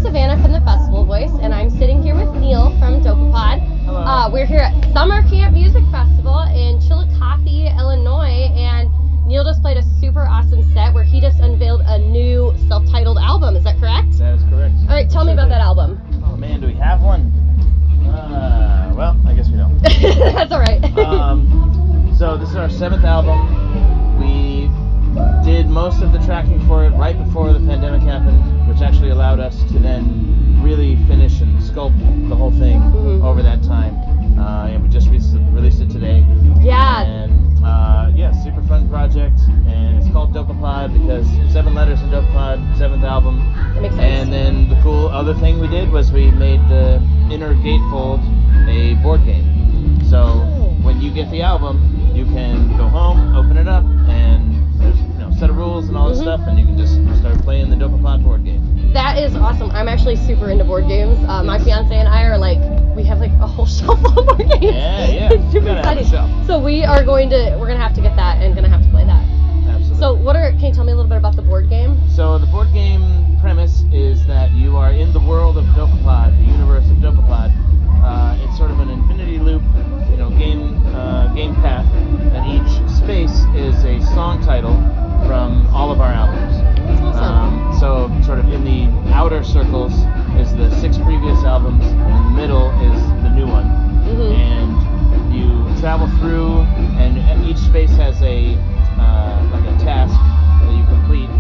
Savannah from the Festival Voice, and I'm sitting here with Neil from Dopapod. Hello. We're here at Summer Camp Music Festival in Chillicothe, Illinois, and Neil just played a super awesome set where he just unveiled a new self-titled album. Is that correct? That is correct. All right, tell me about that album. Oh man, do we have one? Well, I guess we don't. That's all right. So this is our 7th album. We did most of the tracking for it right before the pandemic happened, which actually allowed us to then really finish and sculpt the whole thing over that time. And we just released it today. Yeah. And super fun project. And it's called Dopapod because 7 letters in Dopapod, 7th album. That makes sense. And then the cool other thing we did was we made the inner gatefold a board game. So when you get the album, you can go home, open it up, and there's a set of rules and all that stuff, and you can just start playing the Dopapod board game. That is awesome. I'm actually super into board games. My fiance and I are we have a whole shelf full of board games. Yeah. It's super exciting. So we're gonna have to get that and gonna have to play that. Absolutely. So can you tell me a little bit about the board game? So the board game premise is that you are in the world of Dopapod, the universe of Dopapod. It's sort of an infinity loop, game path, and each space is a song title from all of our albums. That's awesome. So sort of in the outer circles is the 6 previous albums, and in the middle is the new one. And you travel through, and each space has a task that you complete,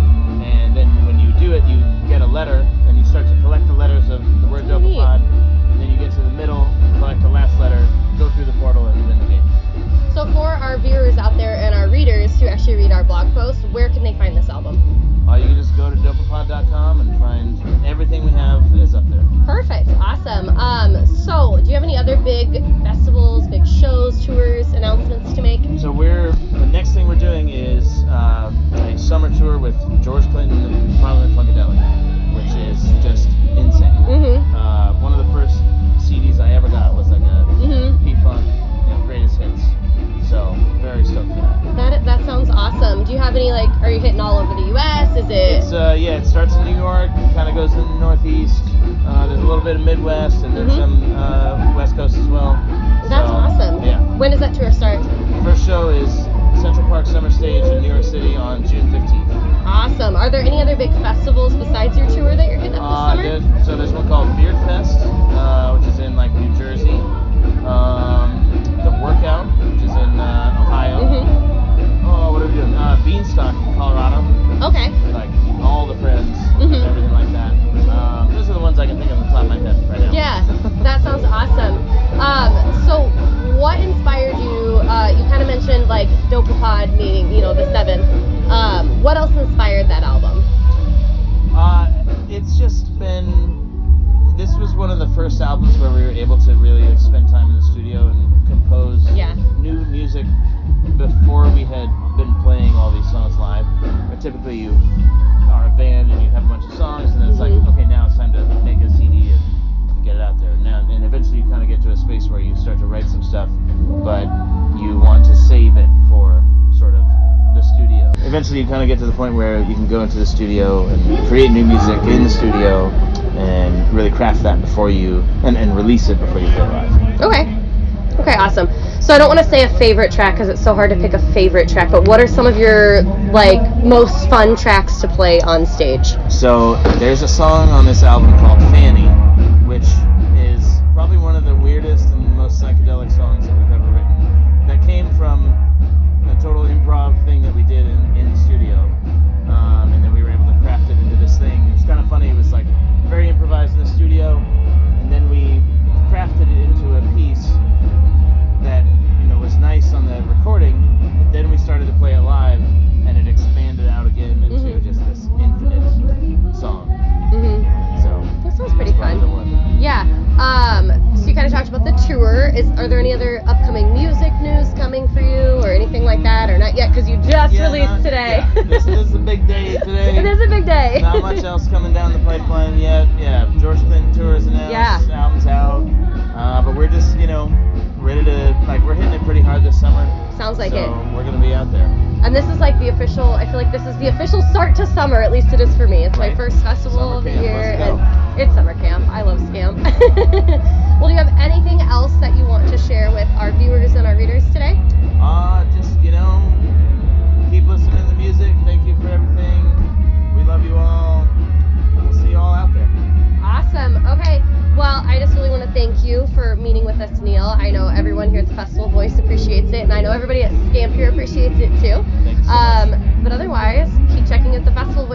and then when you do it, you get a letter, and you start to collect the letters of the word Dopapod, and then you get to the middle, collect the last letter, go through the portal, and win the game. So for our viewers out there and our readers who actually read our blog post, where can they find this album? You can just go to dopapod.com and find everything we have is up there. Perfect. Awesome. So do you have any other big festivals, big shows, tours, announcements to make? So the next thing we're doing is a summer tour with George Clinton and Parliament Funkadelic, which is just insane. One of the first CDs I ever got was a P-Funk, greatest hits. So very stoked for that. That sounds awesome. Do you have any are you hitting all over the U.S.? Is it? It's it starts in New York, kind of goes in the Northeast. There's a little bit of Midwest, and there's some West Coast as well. That's awesome. Yeah. When does that tour start? First show is Central Park Summer Stage in New York City on June 15th. Awesome. Are there any other big festivals besides your tour that you're hitting up this summer? So there's one called Beard Fest, which is in New Jersey. The Workout, which is in Ohio. What are we doing? Beanstalk in Colorado. Okay. All the friends, everything like that. Those are the ones I can think of on the top of my head right now. Yeah, that sounds awesome. So what inspired you? You kind of mentioned Dopapod, meaning the 7. What else inspired that album? It's just been. This was one of the first albums where we were able to really spend time in the studio and compose new music before we had been playing all these songs live. But typically you are a band and you have a bunch of songs, and then it's okay, now it's time to make a CD and get it out there. And eventually you kind of get to a space where you start to write some stuff, but you want to save it for sort of the studio. Eventually you kind of get to the point where you can go into the studio and create new music in the studio and really craft that before you and release it before you play live. Okay, awesome. So I don't want to say a favorite track because it's so hard to pick a favorite track, but what are some of your most fun tracks to play on stage? So there's a song on this album called Fanny, which is probably one of the weirdest and most psychedelic songs that we've ever written. That came from a total improv thing that we did in the studio, and then we were able to craft it into this thing. It was kind of funny. It was very improvised in the studio, and then we crafted it into a piece that was nice on the recording, but then we started to play it live, and it expanded out again into just this infinite song. So that sounds pretty fun. Yeah. So you kind of talked about the tour. Are there any other upcoming music news coming for you, or anything like that, or not yet? Because you just released today. Yeah. This is a big day today. It is a big day. Not much else coming down the pipeline yet. Yeah, George Clinton tour is announced. Yeah. Album's out. But we're just ready to we're hitting it pretty hard this summer. Sounds like it. So we're gonna be out there. And this is the official. I feel like this is the official start to summer. At least it is for me. It's my first festival of the year, and It's summer camp. I love Scamp. Well, do you have anything else that you want to share with our viewers and our readers today? Just, keep listening to the music. Thank you for everything. We love you all. We'll see you all out there. Awesome. Okay. Well, I just really want to thank you for meeting with us, Neil. I know everyone here at the Festival Voice appreciates it, and I know everybody at Scamp here appreciates it too. Thanks so much. But otherwise, keep checking out the Festival Voice.